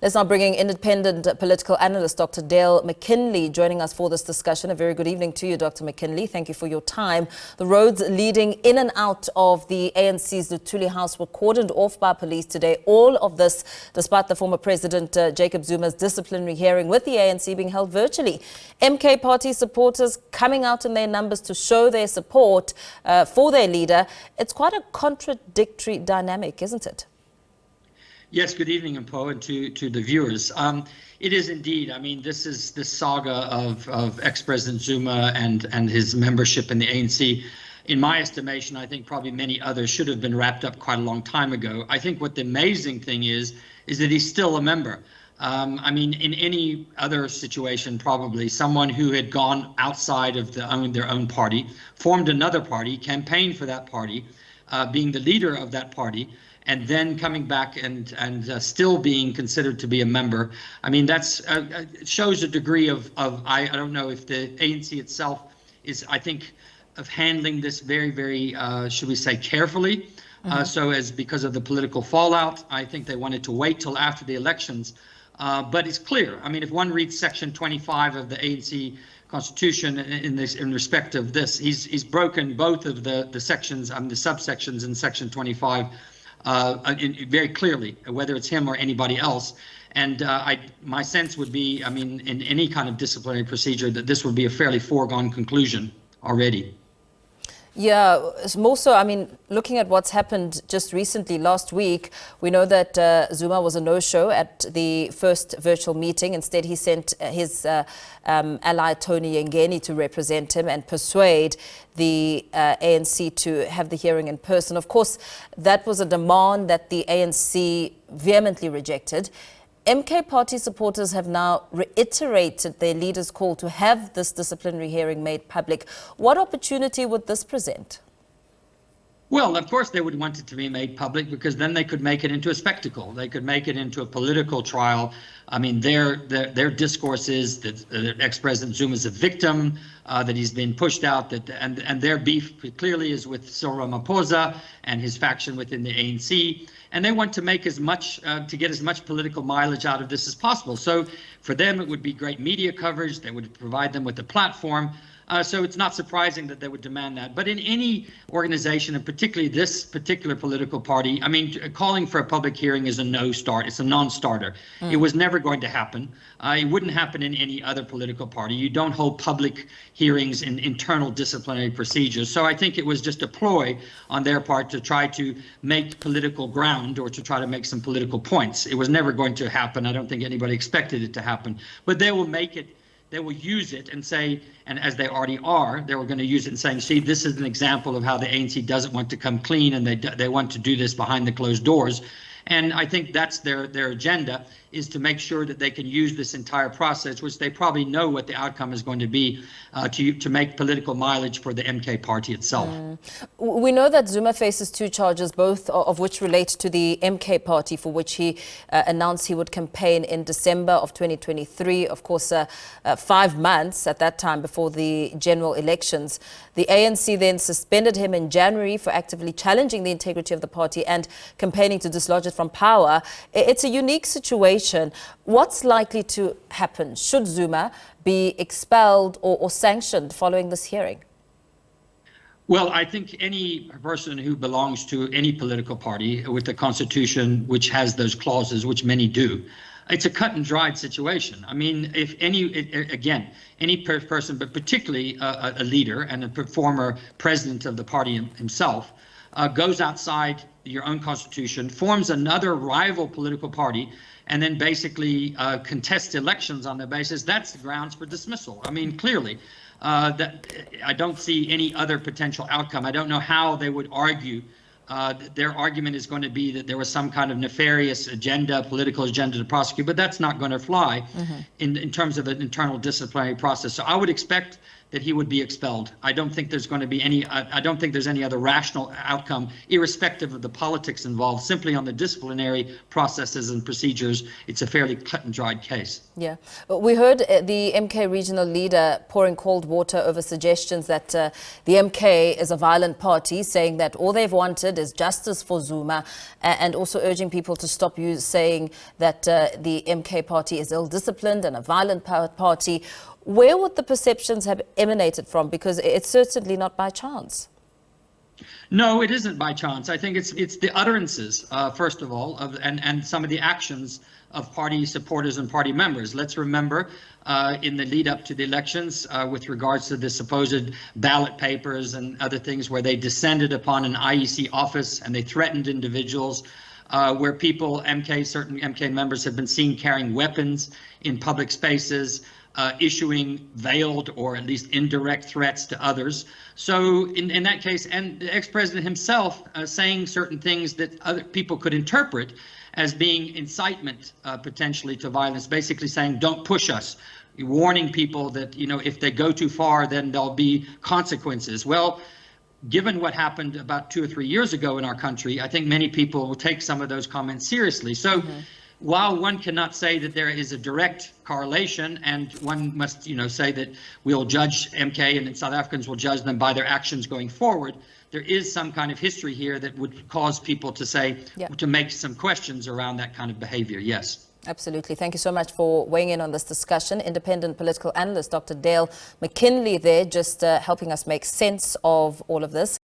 Let's now bring in independent political analyst Dr. Dale McKinley joining us for this discussion. A very good evening to you, Dr. McKinley. Thank you for your time. The roads leading in and out of the ANC's Luthuli House were cordoned off by police today. All of this despite the former President Jacob Zuma's disciplinary hearing with the ANC being held virtually. MK party supporters coming out in their numbers to show their support for their leader. It's quite a contradictory dynamic, isn't it? Yes, good evening, Mpo, and to the viewers. It is indeed. I mean, this is the saga of ex-President Zuma and his membership in the ANC. In my estimation, I think probably many others should have been wrapped up quite a long time ago. I think what the amazing thing is that he's still a member. I mean, in any other situation, probably someone who had gone outside of their own party, formed another party, campaigned for that party, being the leader of that party, and then coming back and still being considered to be a member. I mean, that's shows a degree of I don't know if the ANC itself is, I think, of handling this very, very, should we say, carefully. So as because of the political fallout, I think they wanted to wait till after the elections. But it's clear. I mean, if one reads Section 25 of the ANC Constitution in respect of this, he's broken both of the sections, the subsections in Section 25 very clearly, whether it's him or anybody else. And my sense would be, I mean, in any kind of disciplinary procedure, that this would be a fairly foregone conclusion already. Yeah, more so, I mean, looking at what's happened just recently, last week, we know that Zuma was a no-show at the first virtual meeting. Instead, he sent his ally Tony Yengeni to represent him and persuade the ANC to have the hearing in person. Of course, that was a demand that the ANC vehemently rejected. MK party supporters have now reiterated their leader's call to have this disciplinary hearing made public. What opportunity would this present? Well, of course they would want it to be made public, because then they could make it into a spectacle. They could make it into a political trial. I mean, their discourse is that ex-President Zuma is a victim, that he's been pushed out, and their beef clearly is with Cyril Ramaphosa and his faction within the ANC. And they want to make as much, to get as much political mileage out of this as possible. So for them, it would be great media coverage. They would provide them with a platform. So it's not surprising that they would demand that. But in any organization, and particularly this particular political party, I mean, calling for a public hearing is a no-start. It's a non-starter. It was never going to happen. It wouldn't happen in any other political party. You don't hold public hearings in internal disciplinary procedures. So I think it was just a ploy on their part to try to make political ground, or to try to make some political points. It was never going to happen. I don't think anybody expected it to happen. But they will make it. They will use it and say, and as they already are, they were going to use it and saying, see, this is an example of how the ANC doesn't want to come clean, and they want to do this behind the closed doors. And I think that's their agenda, is to make sure that they can use this entire process, which they probably know what the outcome is going to be, to make political mileage for the MK party itself. We know that Zuma faces 2 charges, both of which relate to the MK party, for which he announced he would campaign in December of 2023. Of course, 5 months at that time before the general elections. The ANC then suspended him in January for actively challenging the integrity of the party and campaigning to dislodge it from power. It's a unique situation. What's likely to happen? Should Zuma be expelled or sanctioned following this hearing? Well, I think any person who belongs to any political party with a constitution which has those clauses, which many do, it's a cut and dried situation. I mean, if any person, but particularly a leader and a former president of the party himself, goes outside your own constitution, forms another rival political party, and then basically contests elections on that basis, that's the grounds for dismissal. I mean, clearly, that I don't see any other potential outcome. I don't know how they would argue. Their argument is going to be that there was some kind of nefarious agenda, political agenda to prosecute, but that's not going to fly in terms of an internal disciplinary process. So I would expect that he would be expelled. I don't think there's going to be any, I don't think there's any other rational outcome, irrespective of the politics involved. Simply on the disciplinary processes and procedures, it's a fairly cut and dried case. Yeah. We heard the MK regional leader pouring cold water over suggestions that the MK is a violent party, saying that all they've wanted is justice for Zuma, and also urging people to stop saying that the MK party is ill-disciplined and a violent party. Where would the perceptions have emanated from? Because it's certainly not by chance. No, it isn't by chance. I think it's the utterances, first of all, and some of the actions of party supporters and party members. Let's remember in the lead up to the elections with regards to the supposed ballot papers and other things where they descended upon an IEC office and they threatened individuals, where people, certain MK members have been seen carrying weapons in public spaces, issuing veiled or at least indirect threats to others. So in that case, and the ex-president himself saying certain things that other people could interpret as being incitement potentially to violence, basically saying, don't push us, warning people that, you know, if they go too far, then there'll be consequences. Well, given what happened about 2 or 3 years ago in our country, I think many people will take some of those comments seriously. So while one cannot say that there is a direct correlation, and one must, you know, say that we'll judge MK and South Africans will judge them by their actions going forward, there is some kind of history here that would cause people to say, to make some questions around that kind of behavior. Yes. Absolutely. Thank you so much for weighing in on this discussion. Independent political analyst Dr. Dale McKinley there, just helping us make sense of all of this.